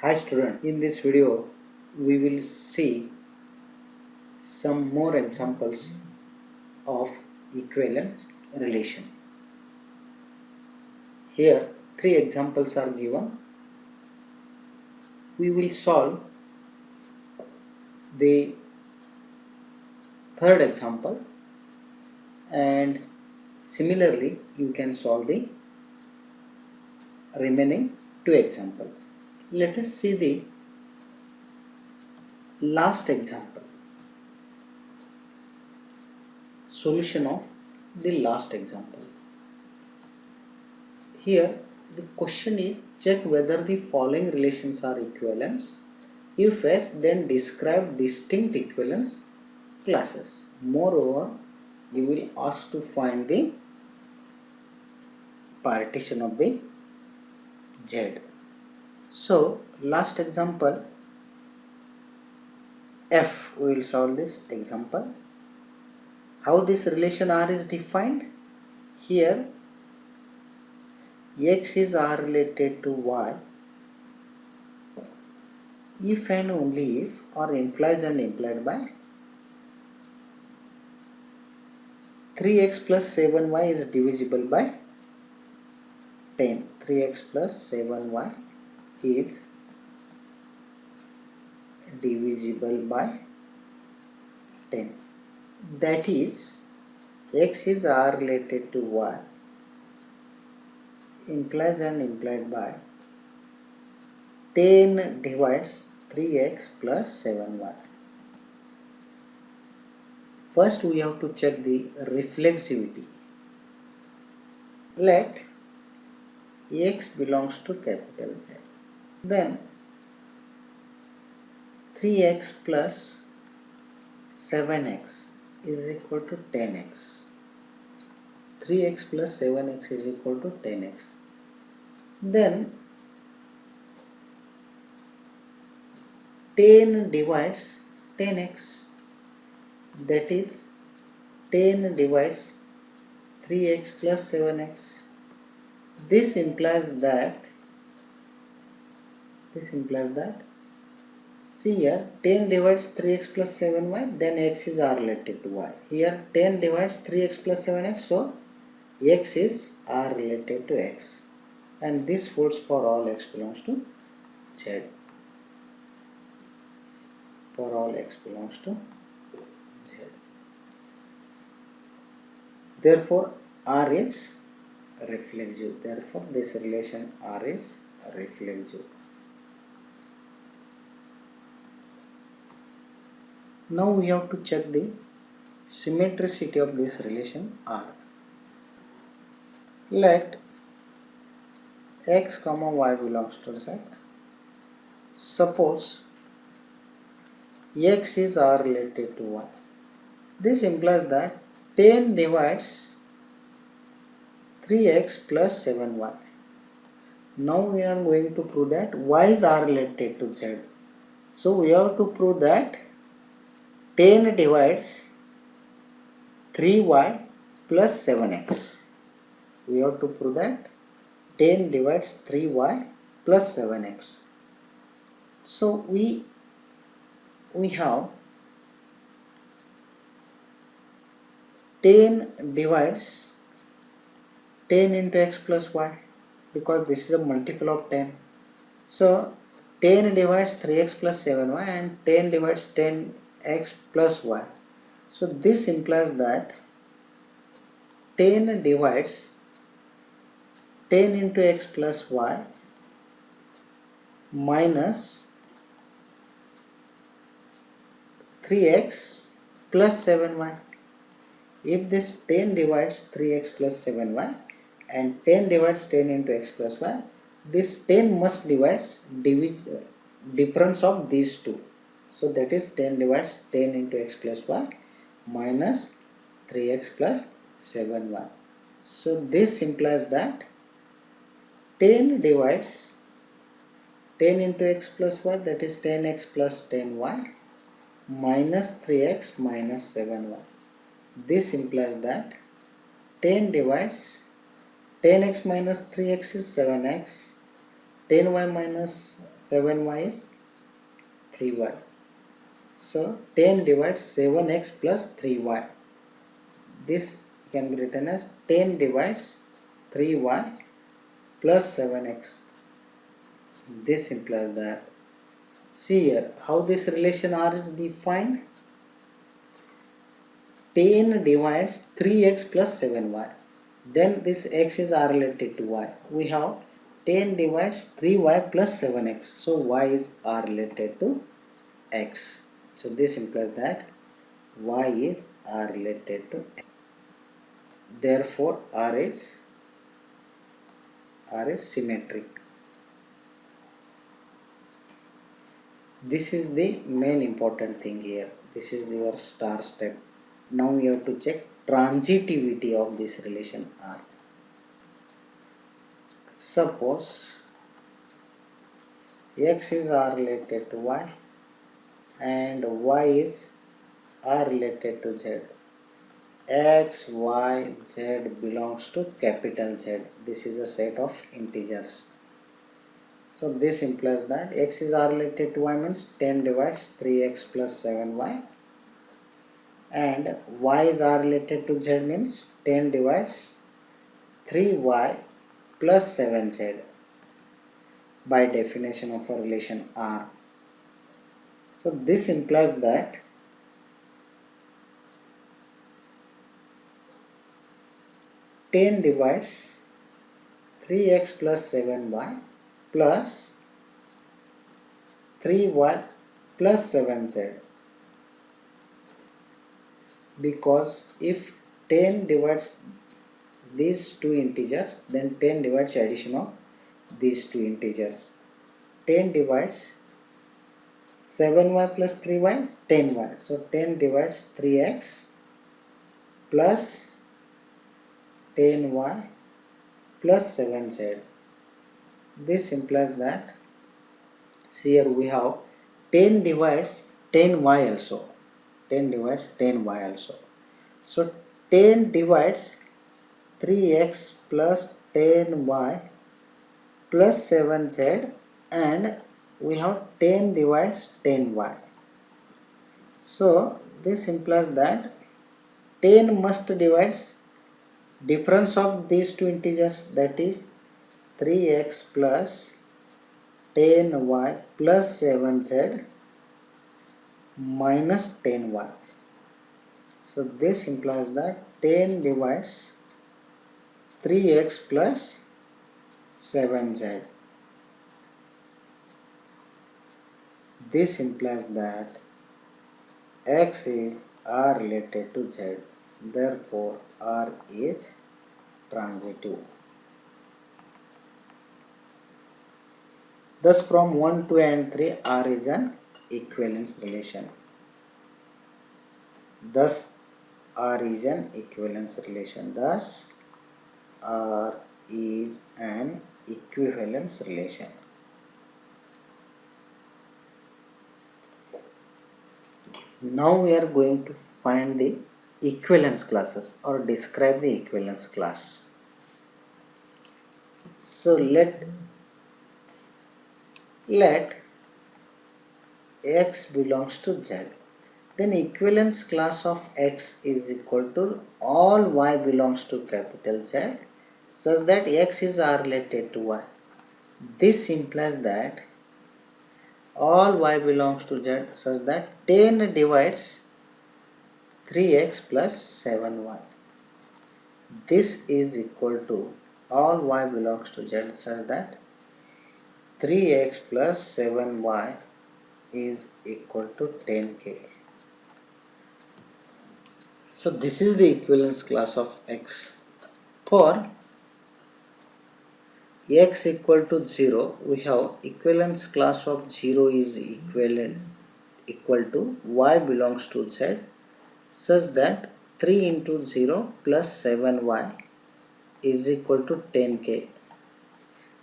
Hi student, in this video we will see some more examples of equivalence relation. Here three examples are given. We will solve the third example and similarly you can solve the remaining two examples. Let us see the last example. Solution of the last example. Here the question is, check whether the following relations are equivalence. If yes, then describe distinct equivalence classes. Moreover, you will ask to find the partition of the Z. So last example F, we will solve this example. How this relation R is defined? Here X is R related to Y if and only if, or implies and implied by 3x plus 7y is divisible by 10. 3x plus 7y is divisible by 10. That is, x is R related to y implies and implied by 10 divides 3x plus 7y. First we have to check the reflexivity. Let x belongs to capital Z. Then 3x plus 7x is equal to 10x. 3x plus 7x is equal to 10x. Then 10 divides 10x, that is 10 divides 3x plus 7x. This implies that see here 10 divides 3x plus 7y, then x is R related to y. Here 10 divides 3x plus 7x, so x is R related to x, and this holds for all x belongs to Z. For all x belongs to Z. Therefore R is reflexive. Therefore this relation R is reflexive. Now we have to check the symmetricity of this relation R. Let x comma y belongs to Z. Suppose x is R related to y. This implies that 10 divides 3x plus 7y. Now we are going to prove that y is R related to Z. So we have to prove that 10 divides 3y plus 7x. We have to prove that 10 divides 3y plus 7x. So we have 10 divides 10 into x plus y, because this is a multiple of 10. So 10 divides 3x plus 7y and 10 divides 10x plus y. So this implies that 10 divides 10 into x plus y minus 3x plus 7y. If this 10 divides 3x plus 7y and 10 divides 10 into x plus y, this 10 must divides difference of these two. So that is 10 divides 10 into x plus y minus 3x plus 7y. So this implies that 10 divides 10 into x plus y, that is 10x plus 10y minus 3x minus 7y. This implies that 10 divides 10x minus 3x is 7x 10y minus 7y is 3y. So 10 divides 7x plus 3y. This can be written as 10 divides 3y plus 7x. This implies that, see here how this relation R is defined. 10 divides 3x plus 7y. Then this x is R related to y. We have 10 divides 3y plus 7x. So y is R related to x. So this implies that y is R related to x. Therefore R is symmetric. This is the main important thing here. This is your star step. Now you have to check transitivity of this relation R. Suppose x is R related to y and y is R related to z. X, y, z belongs to capital Z. This is a set of integers. So this implies that x is R related to y means 10 divides 3x plus 7y, and y is R related to z means 10 divides 3y plus 7z by definition of a relation R. So this implies that ten divides 3x plus 7y plus 3y plus 7z, because if 10 divides these two integers, then 10 divides addition of these two integers. 10 divides 7y plus 3y is 10y. So 10 divides 3x plus 10y plus 7z. This implies that, see here we have 10 divides 10y also. 10 divides 10y also. So 10 divides 3x plus 10y plus 7z, and we have 10 divides 10y. So this implies that 10 must divides difference of these two integers, that is 3x plus 10y plus 7z minus 10y. So this implies that 10 divides 3x plus 7z. This implies that x is R related to z. Therefore R is transitive. Thus from 1, 2 and 3 R is an equivalence relation. Thus R is an equivalence relation. Thus R is an equivalence relation. Now we are going to find the equivalence classes or describe the equivalence class. So let x belongs to z. Then equivalence class of x is equal to all y belongs to capital Z, such that x is R related to y. This implies that all y belongs to z such that 10 divides 3x plus 7y. This is equal to all y belongs to z such that 3x plus 7y is equal to 10k. So this is the equivalence class of x. For x equal to 0, we have equivalence class of 0 is equal to y belongs to z such that 3 into 0 plus 7y is equal to 10k.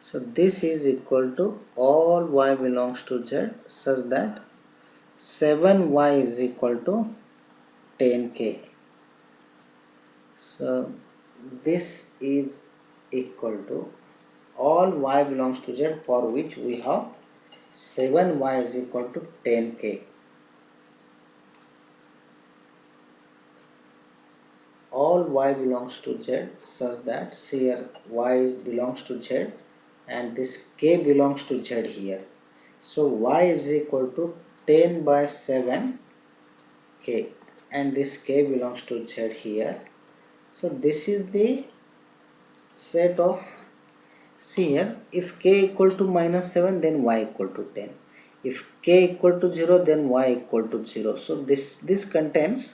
So this is equal to all y belongs to z such that 7y is equal to 10k. So this is equal to all y belongs to z for which we have 7y is equal to 10k. All y belongs to z such that here y belongs to z and this k belongs to z here. So y is equal to 10 by 7 k and this k belongs to z here. So this is the set of, see here, if k equal to minus 7 then y equal to 10. If k equal to 0 then y equal to 0. So this contains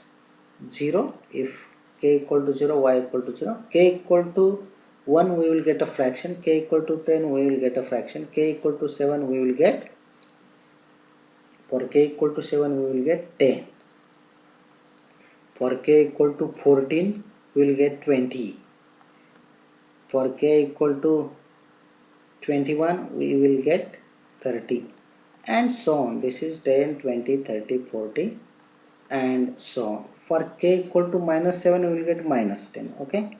0. If k equal to 0, y equal to 0. K equal to 1 we will get a fraction. K equal to 10 we will get a fraction. K equal to 7 we will get, for k equal to 7 we will get 10. For k equal to 14 we will get 20. For k equal to 21 we will get 30 and so on. This is 10, 20, 30, 40 and so on. For k equal to minus 7 we will get minus 10. Okay,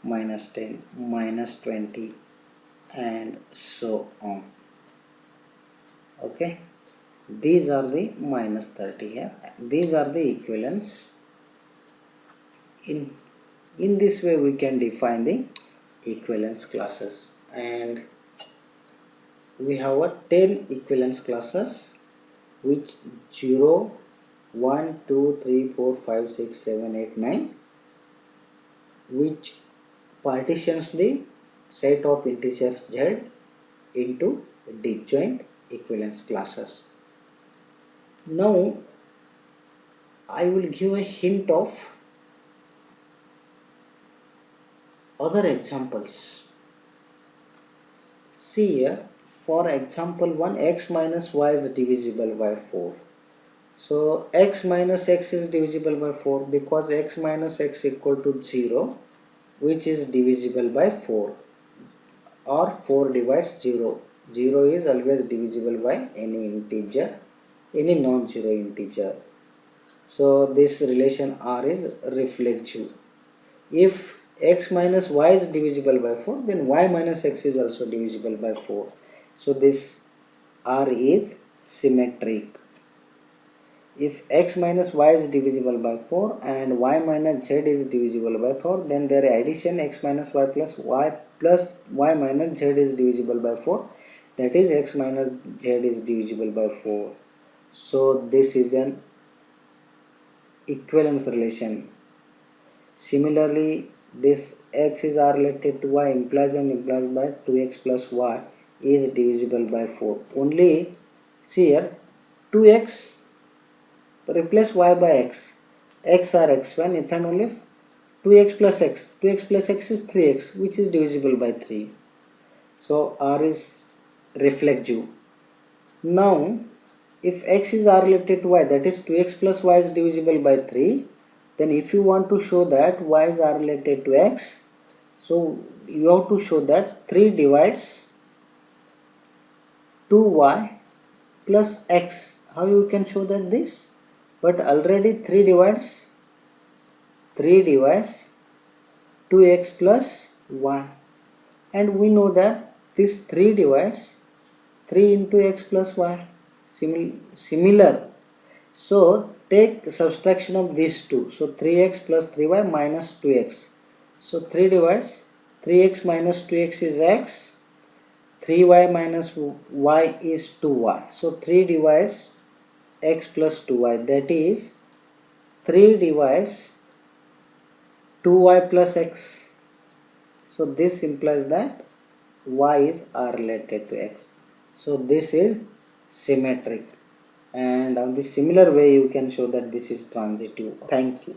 minus 10, minus 20 and so on. Okay, these are the minus 30 here. These are the equivalents. In this way we can define the equivalence classes, and we have a 10 equivalence classes which 0, 1, 2, 3, 4, 5, 6, 7, 8, 9, which partitions the set of integers z into disjoint equivalence classes. Now I will give a hint of other examples. See here, for example 1, x minus y is divisible by 4. So x minus x is divisible by 4 because x minus x equal to 0, which is divisible by 4, or 4 divides 0. 0 is always divisible by any integer, any non-zero integer. So this relation R is reflexive. If x minus y is divisible by 4, then y minus x is also divisible by 4. So this R is symmetric. If x minus y is divisible by 4 and y minus z is divisible by 4, then their addition x minus y plus y minus z is divisible by 4. That is x minus z is divisible by 4. So this is an equivalence relation. Similarly, this x is R related to y implies by 2x plus y is divisible by 4. Only see here, 2x replace y by x. X or x1, if and only 2x plus x. 2x plus x is 3x, which is divisible by 3. So R is reflexive. Now, if x is R related to y, that is 2x plus y is divisible by 3, then if you want to show that y is R related to x, so you have to show that 3 divides 2y plus x. How you can show that this? But already 3 divides 2x plus y, and we know that this 3 divides 3 into x plus y. Similar. So take subtraction of these two. So 3x plus 3y minus 2x. So 3 divides 3x minus 2x is x. 3y minus y is 2y. So 3 divides x plus 2y, that is 3 divides 2y plus x. So this implies that y is R related to x. So this is symmetric, and on the similar way you can show that this is transitive. Thank you.